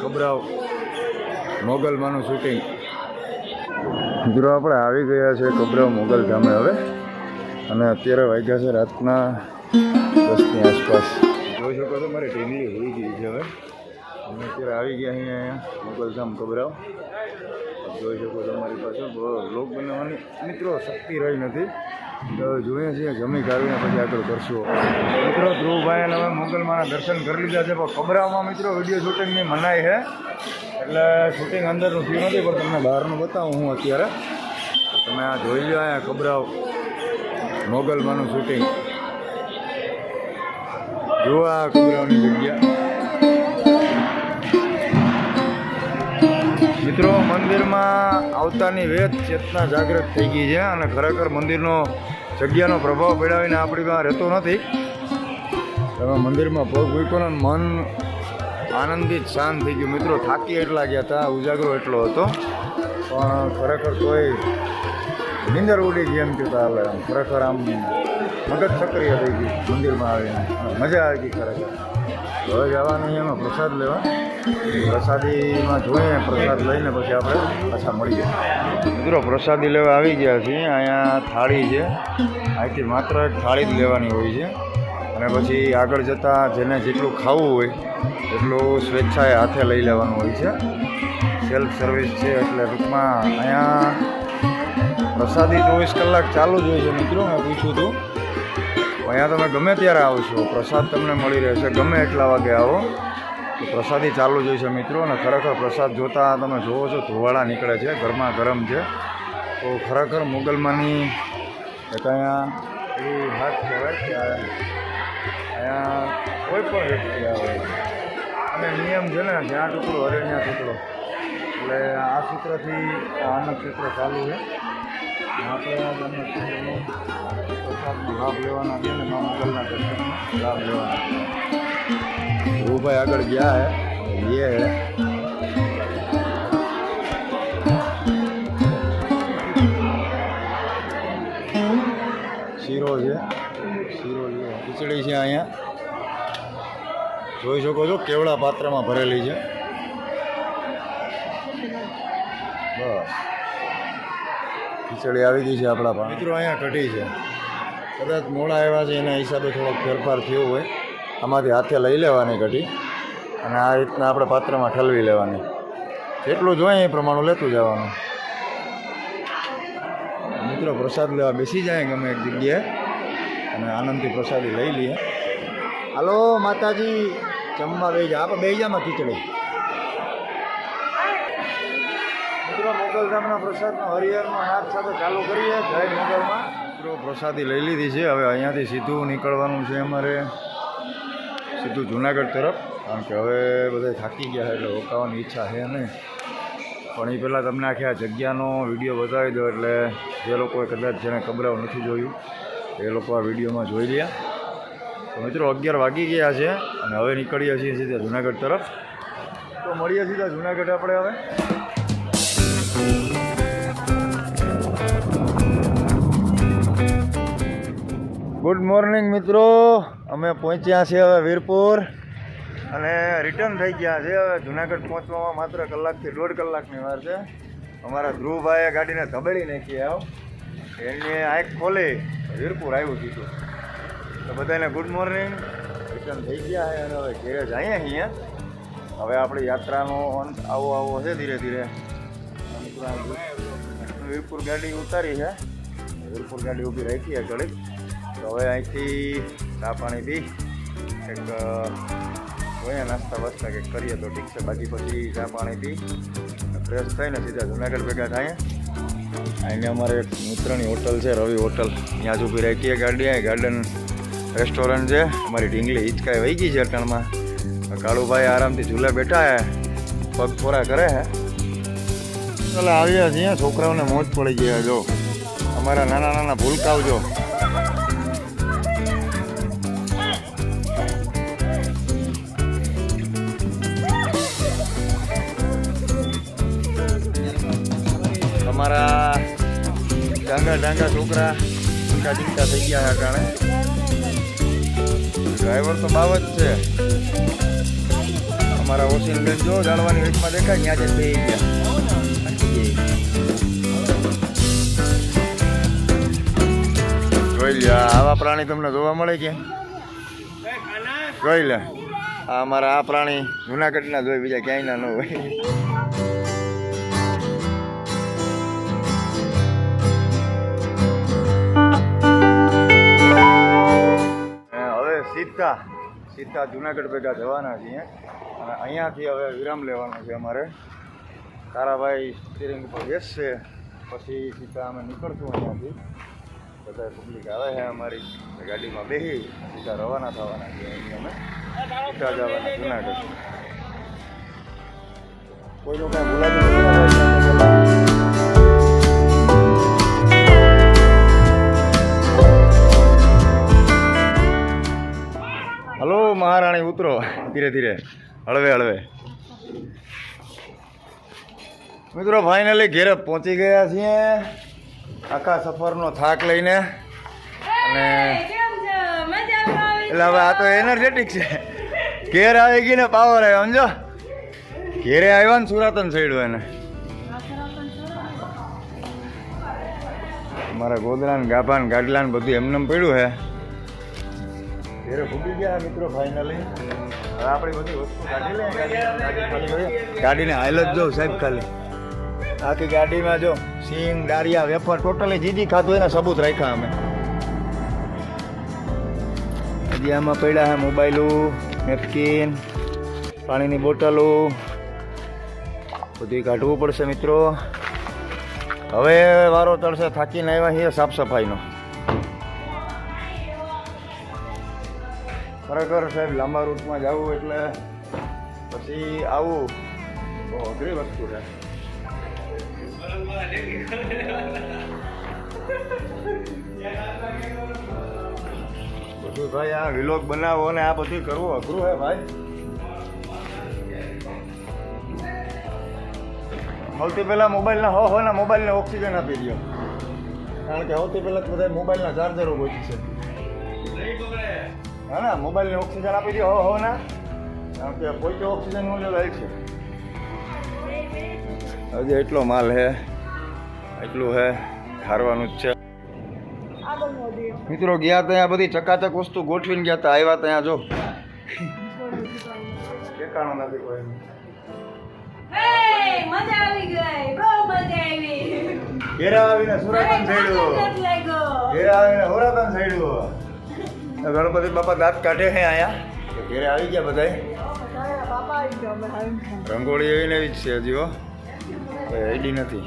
ખબરાવ મોગલમાંનું shooting. મિત્રો આપણે આવી ગયા છે ખબરાવ મોગલ ગામે હવે, અને અત્યારે વાગ્યા છે રાતના 10ની આસપાસ. જોઈ શકો છો મારી ઢીંગલી હોઈ ગઈ છે હવે. અમે અત્યારે આવી ગયા અહીંયા મોગલધામ ખબરાવ. જોઈ શકો છો મારી પાસે લોક બનાવવાની મિત્રો શક્તિ રહી નથી. તો જોઈએ છીએ જમી કાઢીને પછી આગળ કરશું. મિત્રો ધ્રુવભાઈને હવે મોગલમાંના દર્શન કરી લીધા છે, પણ ખબરાવમાં મિત્રો વિડીયો શૂટિંગની મનાઈ છે, એટલે શૂટિંગ અંદરનું થયું નથી, પણ તમને બહારનું બતાવું હું અત્યારે. તમે આ જોઈ લો અહીંયા ખબરાવ મોગલમાંનું શૂટિંગ. જુઓ આ ખબરાવની જગ્યા. મિત્રો મંદિરમાં આવતાની વેદ ચેતના જાગૃત થઈ ગઈ છે, અને ખરેખર મંદિરનો જગ્યાનો પ્રભાવ પડાવીને આપણી પાસે રહેતો નથી. તમે મંદિરમાં પગ મૂક્યો ને મન આનંદિત શાંત થઈ ગયું. મિત્રો થાકી એટલા ગયા હતા, ઉજાગરો એટલો હતો, પણ ખરેખર કોઈ નીંદર ઉડી ગઈ એમ કહેતા હાલે. આમ ખરેખર આમ મગજ સક્રિય થઈ ગઈ મંદિરમાં આવીને, મજા આવી ગઈ ખરેખર. હવે જવાનું એમાં પ્રસાદ લેવા. પ્રસાદીમાં જોઈએ, પ્રસાદ લઈને પછી આપણે પાછા મળીએ. મિત્રો પ્રસાદી લેવા આવી ગયા છીએ. અહીંયા થાળી છે, અહીંથી માત્ર એક થાળી જ લેવાની હોય છે, અને પછી આગળ જતાં જેને જેટલું ખાવું હોય એટલું સ્વેચ્છાએ હાથે લઈ લેવાનું હોય છે. સેલ્ફ સર્વિસ છે, એટલે ટૂંકમાં અહીંયા પ્રસાદી 24 કલાક ચાલુ જ હોય છે. મિત્રો મેં પૂછ્યું હતું, અહીંયા તમે ગમે ત્યારે આવશો પ્રસાદ તમને મળી રહેશે, ગમે એટલા વાગે આવો તો પ્રસાદી ચાલુ જ હોય છે મિત્રો. અને ખરેખર પ્રસાદ જોતાં તમે જુઓ છો ધુવાળા નીકળે છે, ગરમા ગરમ છે. તો ખરેખર મોગલમાંની એક અહીંયા એવી હાથ કહેવાય કે અહીંયા કોઈ પણ વ્યક્તિ આવે અને નિયમ છે ને, જ્યાં ટુકડો હરે ત્યાં ટુકડો, એટલે આ સૂત્રથી આનંદ સૂત્ર ચાલુ છે. આપણે આ ગામના સૂત્રનો પ્રસાદનો લાભ લેવાના છે ને મોગલના દર્શનનો લાભ લેવાના. ધ્રુવભાઈ આગળ ગયા હે ये है શીરો છે, શીરો છે, ખીચડી છે. અહીંયા જોઈ શકો છો કેવડા પાત્રમાં ભરેલી છે. બસ ખીચડી આવી ગઈ છે આપણા પાસે. મિત્રો અહીંયા કઢી છે, કદાચ મોડા આવ્યા છે એના હિસાબે થોડોક ફેરફાર થયો હોય. આમાંથી હાથે લઈ લેવાની કઢી, અને આ રીતના આપણે પાત્રમાં ઠલવી લેવાની. જેટલું જોઈએ એ પ્રમાણે લેતું જવાનું. મિત્રો પ્રસાદ લેવા બેસી જાય ગમે એક જગ્યાએ, અને આનંદથી પ્રસાદી લઈ લઈએ. હાલો માતાજી જમવા બે જા, આપણે બે જામાં ખીચડી. મિત્રો મોગલધામના પ્રસાદનો હરિહરનો નાદ સાથે ચાલુ કરીએ. જય મોગલમાં. મિત્રો પ્રસાદી લઈ લીધી છે, હવે અહીંયાથી સીધું નીકળવાનું છે અમારે, સીધું જુનાગઢ તરફ. કારણ કે હવે બધા થાકી ગયા છે, એટલે રોકાવાની ઈચ્છા છે નહીં. પણ એ પહેલાં તમને આખી આ જગ્યાનો વિડીયો બતાવી દો, એટલે જે લોકોએ કદાચ જેને ખબરાવ નથી જોયું એ લોકો આ વિડીયોમાં જોઈ લે. તો મિત્રો 11 વાગી ગયા છે, અને હવે નીકળીએ છીએ સીધા જુનાગઢ તરફ. તો મળીએ સીધા જુનાગઢ આપણે હવે. ગુડ મોર્નિંગ મિત્રો, અમે પહોંચ્યા છીએ હવે વીરપુર, અને રિટર્ન થઈ ગયા છે. હવે જુનાગઢ પહોંચવામાં માત્ર કલાકથી 1.5 કલાકની વાર છે. અમારા ધ્રુવભાઈએ ગાડીને ધબેડી નાખી. એને આંખ ખોલી વીરપુર આવ્યું કીધું. તો બધાને ગુડ મોર્નિંગ. રિટર્ન થઈ ગયા છે, અને હવે ઘેરે જઈએ અહીંયા. હવે આપણી યાત્રાનો અંત આવો છે ધીરે ધીરે. વીરપુર ગાડી ઉતારી છે, વીરપુર ગાડી ઊભી રાખી છે ઘડીક. તો હવે અહીંથી ચા પાણી પી એક જોઈએ નાસ્તા વાસ્તા કંઈક કરીએ તો ઠીક છે. બાકી પછી ચા પાણી પી ફ્રેશ થઈને સીધા જુનાગઢ ભેગા થાય. અહીંને અમારે એક મિત્રની હોટલ છે, રવિ હોટલ, ત્યાં જ ઊભી રાખીએ ગાડી. અહીં ગાર્ડન રેસ્ટોરન્ટ છે. અમારી ઢીંગલી હિંચકાઈ વહી ગઈ છે અટણમાં. કાળુભાઈ આરામથી ઝૂલે બેઠા હે, પગ થોડા કરે હે. ચાલો આવ્યા છીએ, છોકરાઓને મોજ પડી ગયા. જો અમારા નાના નાના ભૂલકાઓ જો. અમારા ડાંગા છોકરા ચીંકા થઈ ગયા અટાણે. ડ્રાઈવર તો બાવ જ છે. અમારા ઓસીન બેન જો જાળવાની વેચમાં દેખાય ત્યાં જ બે ગયા. જોઈ લે આવા પ્રાણી તમને જોવા મળે કે જોઈ લે આ અમારા આ પ્રાણી જુનાગઢના જોઈ બીજા ક્યાંય ના ન હોય. હવે સીધા જુનાગઢ ભેગા જવાના છીએ અને અહીંયાથી હવે વિરામ લેવાનો છે અમારે. તારાભાઈ સ્ટીરિંગ ઉપર બેસશે પછી સીધા અમે નીકળશું અહીંયાથી. બધા પબ્લિક આવે છે અમારી ગાડીમાં બેસી સીધા રવાના થવાના છે. અહીં અમે સીધા જવાના જુનાગઢ. કોઈનું કાંઈ બોલાતું નથી. હલો મહારાણી ઉતરો ધીરે ધીરે હળવે હળવે. મિત્રો ફાઇનલી ઘેરે પહોંચી ગયા છીએ આખા સફરનો થાક લઈને. અને એટલે હવે આ તો એનર્જેટિક છે. ઘેર આવી ગઈ ને પાવર આવ્યો સમજો. ઘેરે આવ્યો ને સુરતન સડ્યું એને. મારા ગોદડા ને ગાભા ને ગાડલા ને બધું એમનેમ પડ્યું છે. ઘેરે ફૂટી ગયા મિત્રો ફાઇનલી. હવે આપણી બધી વસ્તુ કાઢી લે. ગાડીને હાલ જ જો સાહેબ ખાલી આખી ગાડીમાં જો સિંગ દારિયા વેફર ટોટલી જીજી ખાધું એના સબૂત રાખ્યા અમે. હજી આમાં પડ્યા છે મોબાઈલું, નેપકિન, પાણીની બોટલો બધું કાઢવું પડશે મિત્રો. હવે વારો ચડશે. થાકીને આવ્યા છીએ સાફ સફાઈનો. ખરેખર સાહેબ લાંબા રૂટમાં જવું એટલે પછી આવું બહુ અઘરી વસ્તુ છે. બધું ભાઈ આ વિલોગ બનાવો અને આ બધું કરવું અઘરું હે ભાઈ. સૌથી પહેલા મોબાઈલના હોય ને મોબાઈલને ઓક્સિજન આપી દો. કારણ કે સૌથી પહેલાં બધા મોબાઈલના ચાર્જરો ગોચી છે. હા ના મોબાઈલને ઓક્સિજન આપી દો હો ના. કારણ કે કોઈ ઓક્સિજન નું લેવલ છે. હજી એટલો માલ હે એટલું હે હારવાનું જ છે. મિત્રો ગયા ત્યાં બધી ચકાચક વસ્તુ ગોઠવીને ગયા હતા. આવ્યા ત્યાં જો ઠેકાણું નથી કોઈ. ઘેરા આવીને સુરતન સડ્યું. ઘેરા આવીને હોરાતન સડ્યું. ગણપતિ બાપા દાંત કાઢે છે અહીંયા. ઘેરે આવી ગયા બધા. રંગોળી એવી ને એવી જ છે હજી હો. કોઈ આઈડી નથી.